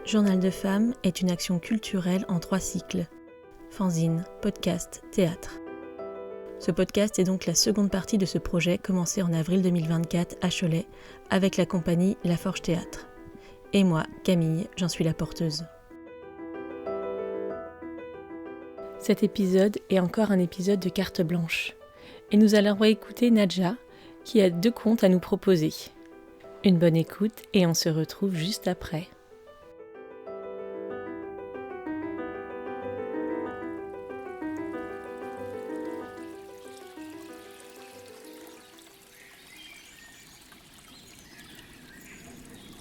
Journal de femmes est une action culturelle en 3 cycles. Fanzine, podcast, théâtre. Ce podcast est donc la seconde partie de ce projet commencé en avril 2024 à Cholet avec la compagnie La Forge Théâtre. Et moi, Camille, j'en suis la porteuse. Cet épisode est encore un épisode de carte blanche. Et nous allons écouter Nadja, qui a 2 contes à nous proposer. Une bonne écoute et on se retrouve juste après.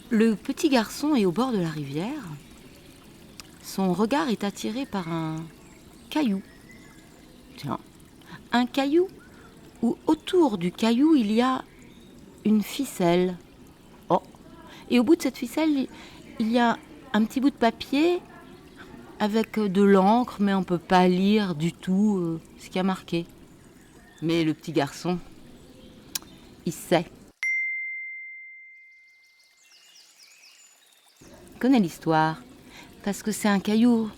Le petit garçon est au bord de la rivière. Son regard est attiré par un caillou. Tiens, un caillou où autour du caillou il y a une ficelle. Oh, et au bout de cette ficelle, il y a un petit bout de papier avec de l'encre, mais on ne peut pas lire du tout ce qu'il y a marqué. Mais le petit garçon, il sait. Connais l'histoire, parce que c'est un caillou,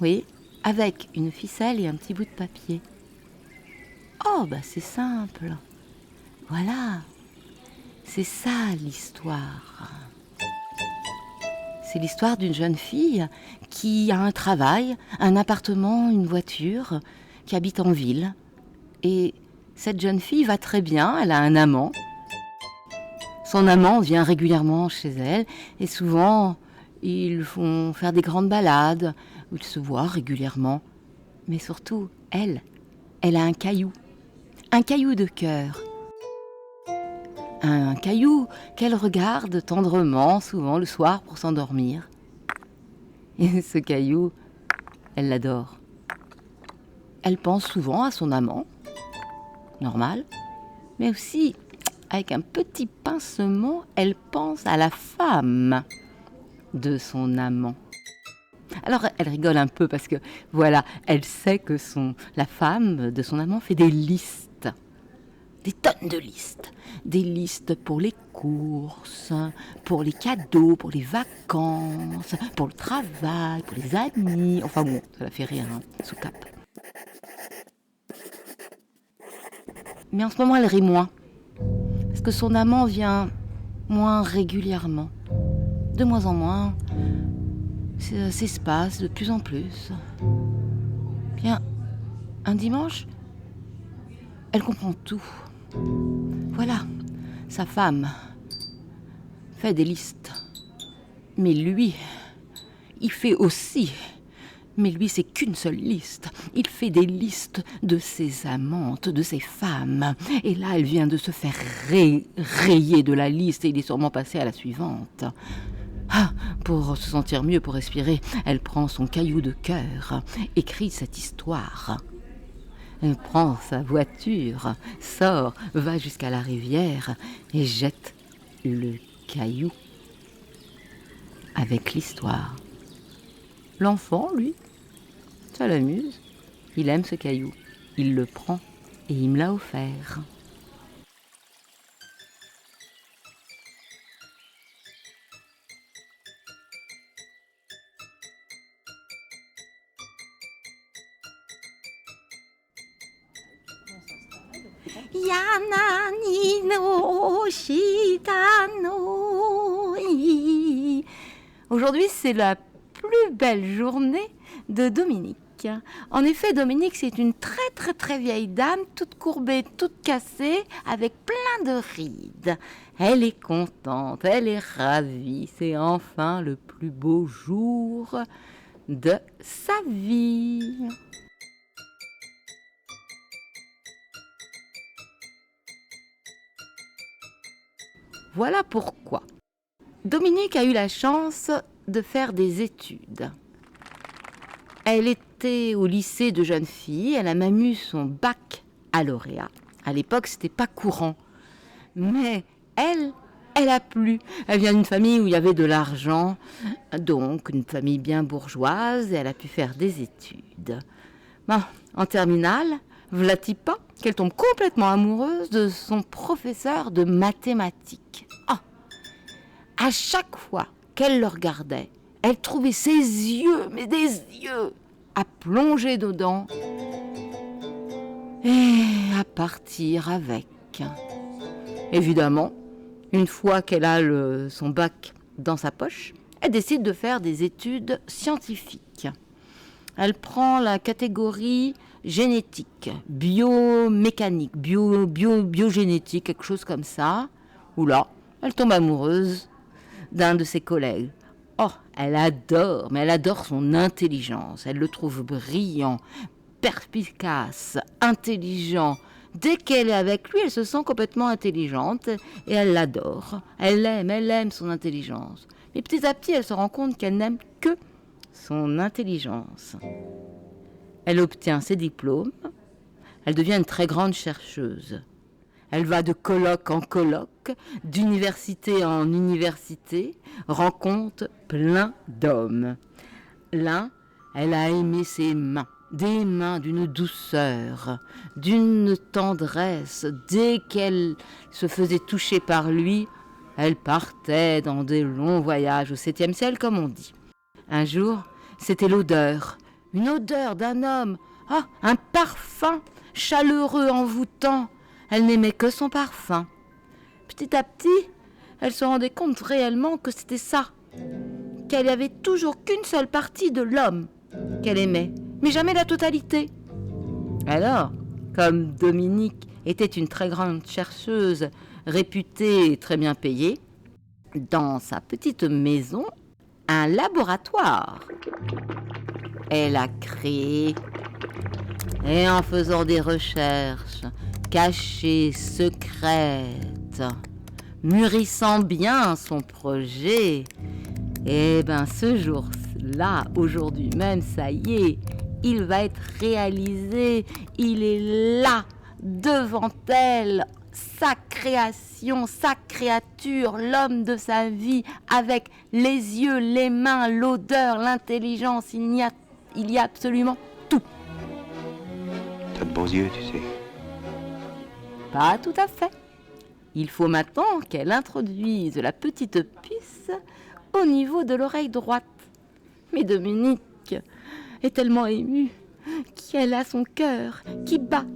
oui, avec une ficelle et un petit bout de papier. Oh, bah c'est simple. Voilà, c'est ça l'histoire. C'est l'histoire d'une jeune fille qui a un travail, un appartement, une voiture, qui habite en ville. Et cette jeune fille va très bien, elle a un amant. Son amant vient régulièrement chez elle et souvent ils font faire des grandes balades où ils se voient régulièrement. Mais surtout, elle a un caillou de cœur. Un caillou qu'elle regarde tendrement souvent le soir pour s'endormir. Et ce caillou, elle l'adore. Elle pense souvent à son amant, normal, mais aussi avec un petit pincement, elle pense à la femme de son amant. Alors elle rigole un peu parce que voilà, elle sait que la femme de son amant fait des listes, des tonnes de listes, des listes pour les courses, pour les cadeaux, pour les vacances, pour le travail, pour les amis. Enfin bon, ça la fait rire, hein, sous cap. Mais en ce moment, elle rit moins. Parce que son amant vient moins régulièrement. De moins en moins. Ça s'espace de plus en plus. Bien, un dimanche, elle comprend tout. Voilà, sa femme fait des listes. Mais lui, il fait aussi. Mais lui, c'est qu'une seule liste. Il fait des listes de ses amantes, de ses femmes. Et là, elle vient de se faire rayer de la liste et il est sûrement passé à la suivante. Ah, pour se sentir mieux, pour respirer, elle prend son caillou de cœur, écrit cette histoire. Elle prend sa voiture, sort, va jusqu'à la rivière et jette le caillou avec l'histoire. L'enfant, lui, ça l'amuse. Il aime ce caillou. Il le prend et il me l'a offert. Yanani no shitano. Aujourd'hui, c'est la plus belle journée de Dominique. En effet, Dominique, c'est une très très très vieille dame, toute courbée, toute cassée, avec plein de rides. Elle est contente, elle est ravie. C'est enfin le plus beau jour de sa vie. Voilà pourquoi Dominique a eu la chance de faire des études. Elle était au lycée de jeunes filles, elle a même eu son baccalauréat. À l'époque, c'était pas courant. Mais elle a plu. Elle vient d'une famille où il y avait de l'argent, donc une famille bien bourgeoise, et elle a pu faire des études. Bon, en terminale, v'là-t-il pas qu'elle tombe complètement amoureuse de son professeur de mathématiques. Ah, à chaque fois qu'elle le regardait, Elle trouvait ses yeux, mais des yeux, à plonger dedans et à partir avec. Évidemment, une fois qu'elle a son bac dans sa poche, elle décide de faire des études scientifiques. Elle prend la catégorie génétique, biomécanique, biogénétique, quelque chose comme ça. Où là, elle tombe amoureuse d'un de ses collègues. Oh, elle adore son intelligence. Elle le trouve brillant, perspicace, intelligent. Dès qu'elle est avec lui, elle se sent complètement intelligente et elle l'adore. Elle aime son intelligence. Mais petit à petit, elle se rend compte qu'elle n'aime que son intelligence. Elle obtient ses diplômes. Elle devient une très grande chercheuse. Elle va de colloque en colloque, d'université en université, rencontre plein d'hommes. L'un, elle a aimé ses mains. Des mains d'une douceur, d'une tendresse. Dès qu'elle se faisait toucher par lui, elle partait dans des longs voyages au 7e ciel, comme on dit. Un jour, c'était l'odeur, une odeur d'un homme, un parfum chaleureux, envoûtant. Elle n'aimait que son parfum. Petit à petit, elle se rendait compte réellement que c'était ça, qu'elle avait toujours qu'une seule partie de l'homme qu'elle aimait, mais jamais la totalité. Alors, comme Dominique était une très grande chercheuse, réputée et très bien payée, dans sa petite maison, un laboratoire. Elle a créé, et en faisant des recherches cachées, secrètes, mûrissant bien son projet, ce jour-là, aujourd'hui même, ça y est, il va être réalisé. Il est là, devant elle, sa création, sa créature, l'homme de sa vie, avec les yeux, les mains, l'odeur, l'intelligence. Il y a absolument tout. T'as de beaux yeux, tu sais. Pas tout à fait. Il faut maintenant qu'elle introduise la petite puce au niveau de l'oreille droite. Mais Dominique est tellement émue qu'elle a son cœur qui bat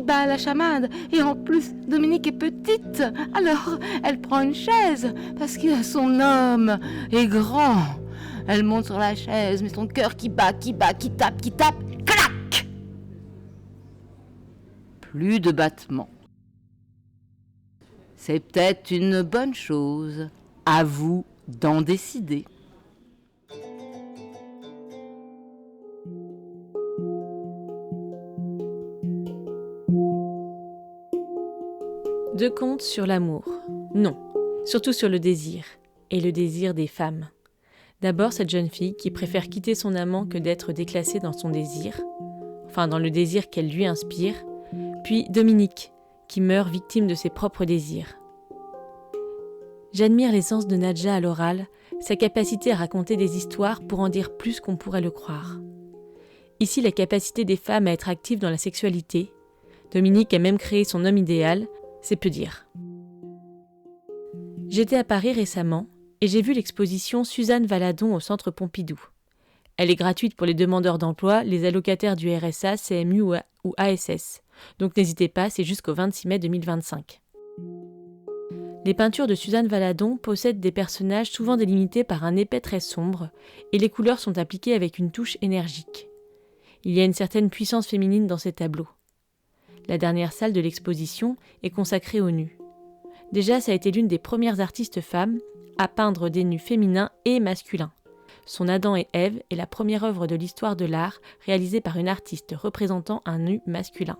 à la chamade. Et en plus, Dominique est petite. Alors, elle prend une chaise parce que son homme est grand. Elle monte sur la chaise, mais son cœur qui tape, clac! Plus de battements. C'est peut-être une bonne chose. À vous d'en décider. Deux contes sur l'amour. Non, surtout sur le désir, et le désir des femmes. D'abord, cette jeune fille qui préfère quitter son amant que d'être déclassée dans son désir, enfin dans le désir qu'elle lui inspire, puis Dominique, qui meurt victime de ses propres désirs. J'admire l'essence de Nadja à l'oral, sa capacité à raconter des histoires pour en dire plus qu'on pourrait le croire. Ici, la capacité des femmes à être actives dans la sexualité. Dominique a même créé son homme idéal, c'est peu dire. J'étais à Paris récemment et j'ai vu l'exposition Suzanne Valadon au Centre Pompidou. Elle est gratuite pour les demandeurs d'emploi, les allocataires du RSA, CMU ou ASS. Donc n'hésitez pas, c'est jusqu'au 26 mai 2025. Les peintures de Suzanne Valadon possèdent des personnages souvent délimités par un épais très sombre et les couleurs sont appliquées avec une touche énergique. Il y a une certaine puissance féminine dans ces tableaux. La dernière salle de l'exposition est consacrée aux nus. Déjà, ça a été l'une des premières artistes femmes à peindre des nus féminins et masculins. Son Adam et Ève est la première œuvre de l'histoire de l'art réalisée par une artiste représentant un nu masculin.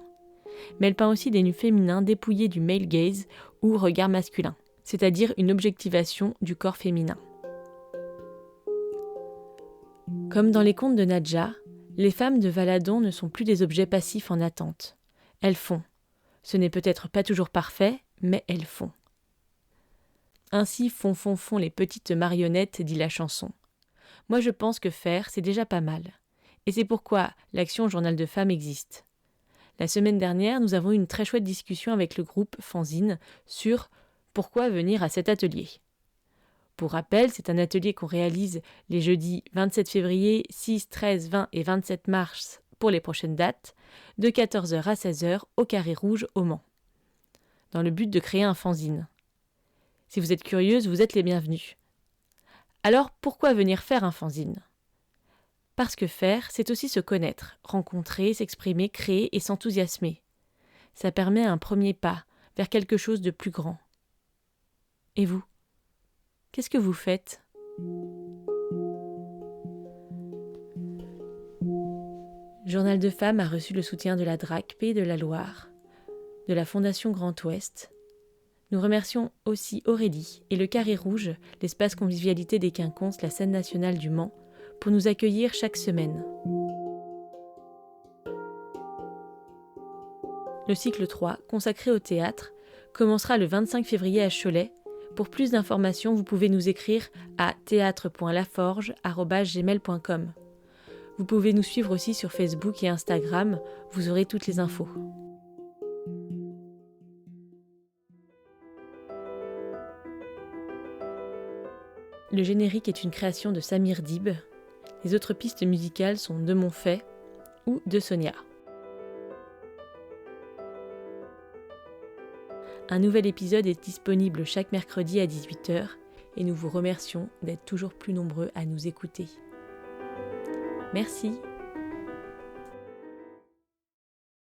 Mais elle peint aussi des nus féminins dépouillés du male gaze ou regard masculin, c'est-à-dire une objectivation du corps féminin. Comme dans les contes de Nadja, les femmes de Valadon ne sont plus des objets passifs en attente. Elles font. Ce n'est peut-être pas toujours parfait, mais elles font. Ainsi font les petites marionnettes, dit la chanson. Moi je pense que faire, c'est déjà pas mal. Et c'est pourquoi l'action Journal de Femmes existe. La semaine dernière, nous avons eu une très chouette discussion avec le groupe Fanzine sur pourquoi venir à cet atelier. Pour rappel, c'est un atelier qu'on réalise les jeudis 27 février, 6, 13, 20 et 27 mars pour les prochaines dates, de 14h à 16h au Carré Rouge au Mans, dans le but de créer un fanzine. Si vous êtes curieuse, vous êtes les bienvenus. Alors, pourquoi venir faire un fanzine ? Parce que faire, c'est aussi se connaître, rencontrer, s'exprimer, créer et s'enthousiasmer. Ça permet un premier pas vers quelque chose de plus grand. Et vous ? Qu'est-ce que vous faites ? Journal de Femmes a reçu le soutien de la DRAC Pays de la Loire, de la Fondation Grand Ouest. Nous remercions aussi Aurélie et le Carré Rouge, l'espace convivialité des Quinconces, la scène nationale du Mans, pour nous accueillir chaque semaine. Le cycle 3, consacré au théâtre, commencera le 25 février à Cholet. Pour plus d'informations, vous pouvez nous écrire à théâtre.laforge@gmail.com. Vous pouvez nous suivre aussi sur Facebook et Instagram, vous aurez toutes les infos. Le générique est une création de Samir Dib. Les autres pistes musicales sont de Mon Fait ou de Sonia. Un nouvel épisode est disponible chaque mercredi à 18h et nous vous remercions d'être toujours plus nombreux à nous écouter. Merci.